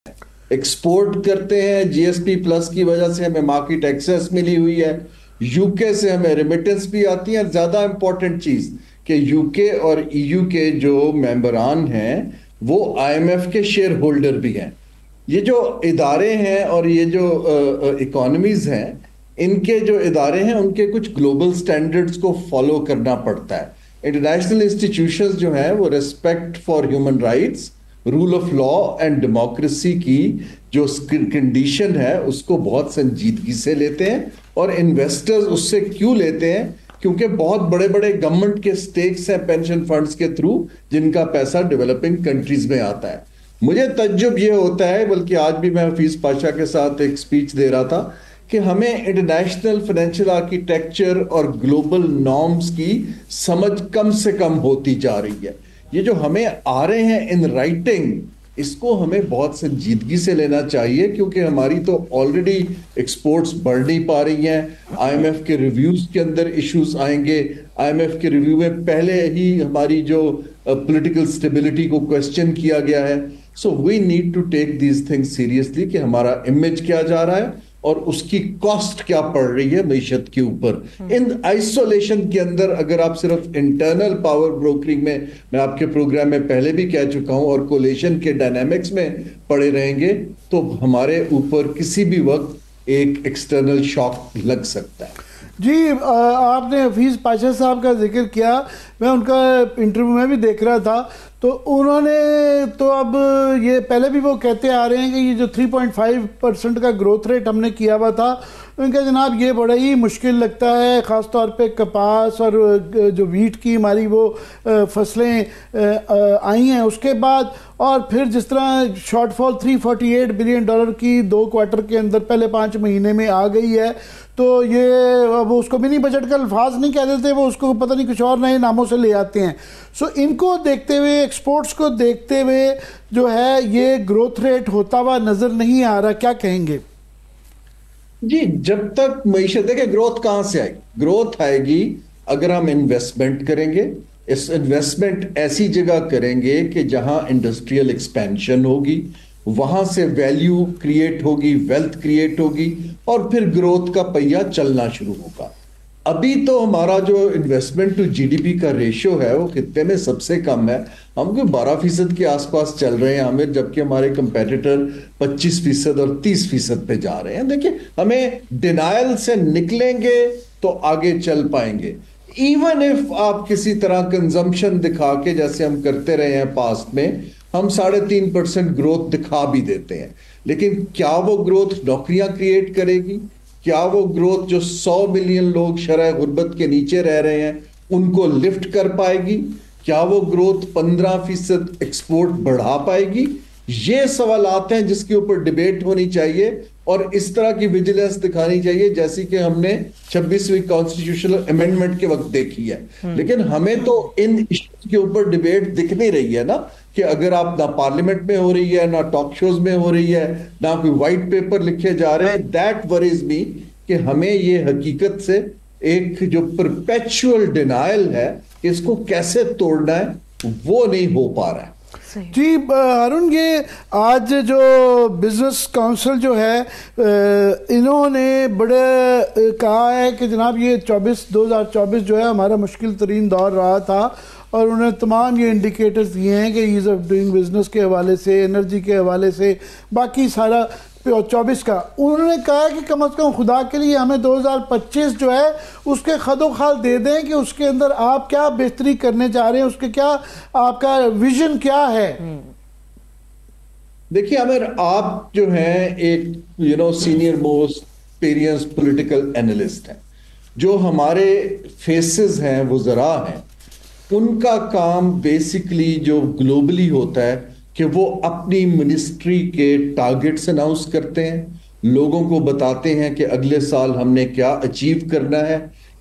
Export کرتے ہیں, GSP+ کی وجہ سے ہمیں مارکیٹ ایکسیس ملی ہوئی ہے, UK سے ہمیں ریمیٹنس بھی آتی ہے. زیادہ امپورٹنٹ چیز کہ UK اور EU کے جو ممبران ہیں وہ IMF کے شیئر ہولڈر بھی ہیں. یہ جو ادارے ہیں اور یہ جو اکانومیز ہیں, ان کے جو ادارے ہیں ان کے کچھ گلوبل سٹینڈرڈز کو فالو کرنا پڑتا ہے. انٹرنیشنل انسٹیٹیوشنز جو ہیں وہ respect for human rights, rule of law and democracy کی جو کنڈیشن ہے اس کو بہت سنجیدگی سے لیتے ہیں. اور انویسٹرز اس سے کیوں لیتے ہیں؟ کیونکہ بہت بڑے بڑے گورنمنٹ کے سٹیکس ہیں پینشن فنڈز کے تھرو, جن کا پیسہ ڈیولپنگ کنٹریز میں آتا ہے. مجھے تعجب یہ ہوتا ہے, بلکہ آج بھی میں حفیظ پاشا کے ساتھ ایک سپیچ دے رہا تھا, کہ ہمیں انٹرنیشنل فائنینشیل آرکیٹیکچر اور گلوبل نارمز کی سمجھ کم سے کم ہوتی جا رہی ہے. یہ جو ہمیں آ رہے ہیں ان رائٹنگ, اس کو ہمیں بہت سنجیدگی سے لینا چاہیے, کیونکہ ہماری تو آلریڈی ایکسپورٹس بڑھ نہیں پا رہی ہیں. IMF کے ریویوز کے اندر ایشوز آئیں گے. IMF کے ریویو میں پہلے ہی ہماری جو پولیٹیکل اسٹیبلٹی کو کوسچن کیا گیا ہے. So we need to take these things seriously کہ ہمارا امیج کیا جا رہا ہے اور اس کی کاسٹ کیا پڑ رہی ہے معیشت کے اوپر. ان آئسولیشن کے اندر اگر آپ صرف انٹرنل پاور بروکرنگ میں آپ کے پروگرام میں پہلے بھی کہہ چکا ہوں, اور کولیشن کے ڈائنامکس میں پڑے رہیں گے تو ہمارے اوپر کسی بھی وقت ایک ایکسٹرنل شاک لگ سکتا ہے. جی, آپ نے حفیظ پاشا صاحب کا ذکر کیا, میں ان کا انٹرویو میں بھی دیکھ رہا تھا, تو انہوں نے تو اب یہ پہلے بھی وہ کہتے آ رہے ہیں کہ یہ جو 3.5% کا گروتھ ریٹ ہم نے کیا ہوا تھا, ان کا جناب یہ بڑا ہی مشکل لگتا ہے, خاص طور پہ کپاس اور جو ویٹ کی ہماری وہ فصلیں آئی ہیں اس کے بعد, اور پھر جس طرح شارٹ فال $348 بلین کی 2 کوارٹر کے اندر پہلے 5 مہینے میں آ گئی ہے. تو یہ اب اس کو منی بجٹ کا الفاظ نہیں کہہ دیتے, وہ اس کو پتہ نہیں کچھ اور نئے ناموں سے لے آتے ہیں. سو ان کو دیکھتے ہوئے, ایکسپورٹس کو دیکھتے ہوئے جو ہے یہ گروتھ ریٹ ہوتا ہوا نظر نہیں آ رہا, کیا کہیں گے؟ جی, جب تک معیشت, دیکھیں گروتھ کہاں سے آئے گی؟ گروتھ آئے گی اگر ہم انویسٹمنٹ کریں گے. اس انویسٹمنٹ ایسی جگہ کریں گے کہ جہاں انڈسٹریل ایکسپینشن ہوگی, وہاں سے ویلیو کریٹ ہوگی, ویلتھ کریٹ ہوگی, اور پھر گروتھ کا پہیہ چلنا شروع ہوگا. ابھی تو ہمارا جو انویسٹمنٹ ٹو GDP کا ریشو ہے وہ خطے میں سب سے کم ہے. ہم کو 12% کے آس پاس چل رہے ہیں ہمیں, جبکہ ہمارے کمپیٹیٹر 25% اور 30% پہ جا رہے ہیں. دیکھیں, ہمیں ڈینائل سے نکلیں گے تو آگے چل پائیں گے. ایون اف آپ کسی طرح کنزمپشن دکھا کے, جیسے ہم کرتے رہے ہیں پاسٹ میں, ہم 3.5% گروتھ دکھا بھی دیتے ہیں, لیکن کیا وہ گروتھ نوکریاں کریٹ کرے گی؟ کیا وہ گروتھ جو 100 ملین لوگ شرح غربت کے نیچے رہ رہے ہیں ان کو لفٹ کر پائے گی؟ کیا وہ گروتھ 15% ایکسپورٹ بڑھا پائے گی؟ یہ سوالات ہیں جس کے اوپر ڈیبیٹ ہونی چاہیے, اور اس طرح کی ویجیلنس دکھانی چاہیے جیسی کہ ہم نے 26ویں کانسٹیٹیوشنل امینڈمنٹ کے وقت دیکھی ہے. لیکن ہمیں تو ان ایشوز کے اوپر ڈیبیٹ دکھ نہیں رہی ہے نا, کہ اگر آپ نہ پارلیمنٹ میں ہو رہی ہے, نہ ٹاک شوز میں ہو رہی ہے, نہ کوئی وائٹ پیپر لکھے جا رہے ہیں. دیٹ وریز می کہ ہمیں یہ حقیقت سے ایک جو پرپیچول ڈینائل ہے اس کو کیسے توڑنا ہے وہ نہیں ہو پا رہا ہے. جی ہارون, یہ آج جو بزنس کونسل جو ہے انہوں نے بڑے کہا ہے کہ جناب یہ 2024 جو ہے ہمارا مشکل ترین دور رہا تھا, اور انہوں نے تمام یہ انڈیکیٹرز دیے ہیں کہ ایز آف ڈوئنگ بزنس کے حوالے سے, انرجی کے حوالے سے, باقی سارا 24 کا. انہوں نے کہا کہ کم از کم خدا کے لیے ہمیں 2025 جو ہے اس کے خد و خال دے دیں کہ اس کے اندر آپ کیا بہتری کرنے جا رہے ہیں, اس کے کیا آپ کا ویژن کیا ہے. دیکھیے عامر, آپ جو ہیں ایک senior most experience political analyst ہیں, جو ہمارے فیسز ہیں وزراء ہیں, ان کا کام بیسیکلی جو گلوبلی ہوتا ہے کہ وہ اپنی منسٹری کے ٹارگٹس اناؤنس کرتے ہیں, لوگوں کو بتاتے ہیں کہ اگلے سال ہم نے کیا اچیو کرنا ہے,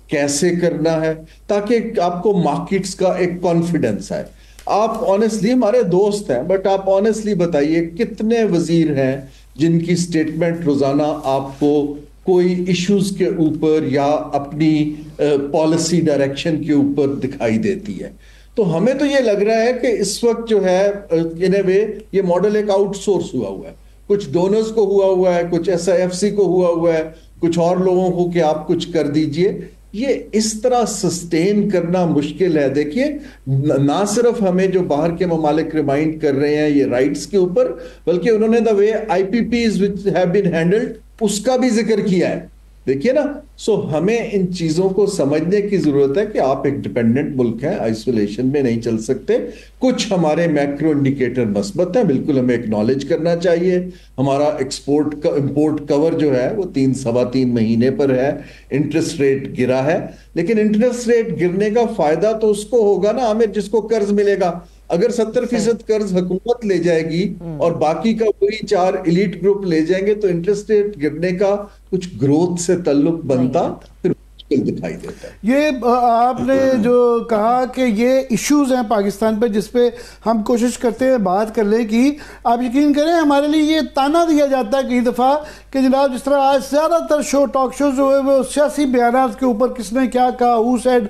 کیسے کرنا ہے, تاکہ آپ کو مارکیٹس کا ایک کانفیڈنس ہے. آپ آنیسٹلی ہمارے دوست ہیں, بٹ آپ آنیسٹلی بتائیے کتنے وزیر ہیں جن کی سٹیٹمنٹ روزانہ آپ کو کوئی ایشوز کے اوپر یا اپنی پالیسی ڈائریکشن کے اوپر دکھائی دیتی ہے. تو ہمیں تو یہ لگ رہا ہے کہ اس وقت جو ہے ان اے وے یہ ماڈل ایک آؤٹ سورس ہوا ہے. کچھ ڈونرز کو ہوا ہے, کچھ SIFC کو ہوا ہے, کچھ اور لوگوں کو کہ آپ کچھ کر دیجئے. یہ اس طرح سسٹین کرنا مشکل ہے. دیکھیے نہ صرف ہمیں جو باہر کے ممالک ریمائنڈ کر رہے ہیں یہ رائٹس کے اوپر, بلکہ انہوں نے the way IPPs which have been handled اس کا بھی ذکر کیا ہے. دیکھیے نا, سو ہمیں ان چیزوں کو سمجھنے کی ضرورت ہے کہ آپ ایک ڈیپینڈنٹ ملک ہیں, آئسولیشن میں نہیں چل سکتے. کچھ ہمارے میکرو انڈیکیٹر مثبت ہیں, بالکل ہمیں ایکنالج کرنا چاہیے. ہمارا امپورٹ کور جو ہے وہ 3-3.25 مہینے پر ہے, انٹرسٹ ریٹ گرا ہے, لیکن انٹرسٹ ریٹ گرنے کا فائدہ تو اس کو ہوگا نا عامر جس کو قرض ملے گا. اگر 70% قرض حکومت لے جائے گی اور باقی کا وہی 4 ایلیٹ گروپ لے جائیں گے تو انٹرسٹ ریٹ گرنے کا کچھ گروتھ سے تعلق بنتا پھر مشکل دکھائی دیتا ہے. یہ آپ نے جو کہا کہ یہ ایشوز ہیں پاکستان پہ جس پہ ہم کوشش کرتے ہیں بات کرنے کی, آپ یقین کریں ہمارے لیے یہ تانا دیا جاتا ہے کئی دفعہ کہ جناب جس طرح آج زیادہ تر ٹاک شوز جو ہے وہ سیاسی بیانات کے اوپر کس نے کیا کہا, who said,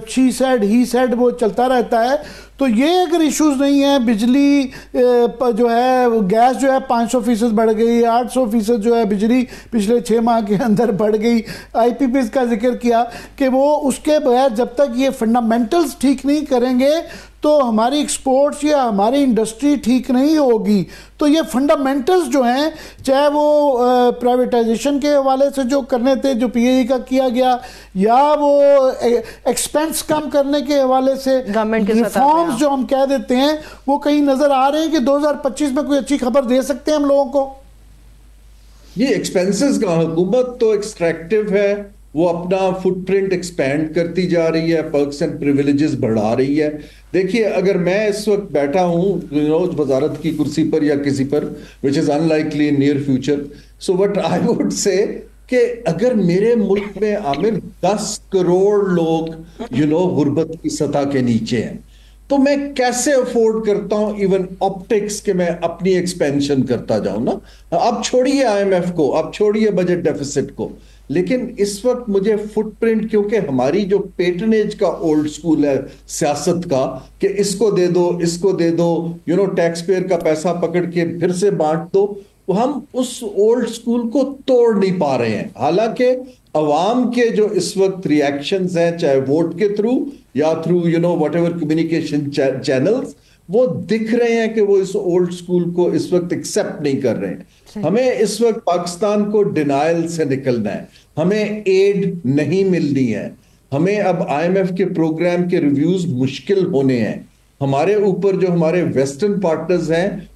she said, he said, وہ چلتا رہتا ہے. تو یہ اگر ایشوز نہیں ہیں, بجلی جو ہے گیس جو ہے 500% بڑھ گئی, 800% جو ہے بجلی پچھلے 6 ماہ کے اندر بڑھ گئی. IPPs کا ذکر کیا کہ وہ اس کے بغیر جب تک یہ فنڈامنٹلز ٹھیک نہیں کریں گے تو ہماری ایکسپورٹس یا ہماری انڈسٹری ٹھیک نہیں ہوگی. تو یہ فنڈامنٹلز جو ہیں, چاہے وہ پرائیویٹائزیشن کے حوالے سے جو کرنے تھے جو PAE کا کیا گیا, یا وہ ایکسپینس کم کرنے کے حوالے سے ریفارمز جو ہم کہہ دیتے ہیں, وہ کہیں نظر آ رہے ہیں کہ 2025 میں کوئی اچھی خبر دے سکتے ہیں ہم لوگوں کو؟ یہ ایکسپینسز کا, حکومت تو ایکسٹریکٹیو ہے, وہ اپنا فٹ پرنٹ ایکسپینڈ کرتی جا رہی ہے, پرکس اینڈ پریویلیجز بڑھا رہی ہے. دیکھیے اگر میں اس وقت بیٹھا ہوں وزارت کی کرسی پر یا کسی پر, which is unlikely in near future, so what I would say کہ اگر میرے ملک میں عامر 10 کروڑ لوگ غربت کی سطح کے نیچے ہیں تو میں کیسے افورڈ کرتا ہوں ایون آپٹکس کہ میں اپنی ایکسپینشن کرتا جاؤں نا. اب چھوڑیے IMF کو, اب چھوڑیے بجٹ ڈیفیسٹ کو, لیکن اس وقت مجھے فٹ پرنٹ, کیونکہ ہماری جو پیٹرنیج کا اولڈ سکول ہے سیاست کا کہ اس کو دے دو, اس کو دے دو, ٹیکس پیئر کا پیسہ پکڑ کے پھر سے بانٹ دو, ہم اس اولڈ سکول کو توڑ نہیں پا رہے ہیں. حالانکہ عوام کے جو اس وقت ری ایکشنز ہیں, چاہے ووٹ کے تھرو یا through what ever communication channels, وہ دکھ رہے ہیں کہ وہ اس اولڈ سکول کو اس وقت ایکسپٹ نہیں کر رہے ہیں. ہمیں اس وقت پاکستان کو ڈینائل سے نکلنا ہے, ہمیں ایڈ نہیں ملنی ہے, ہمیں اب IMF کے پروگرام کے ریویوز مشکل ہونے ہیں. ہمارے اوپر جو ہمارے ویسٹرن پارٹنرز ہیں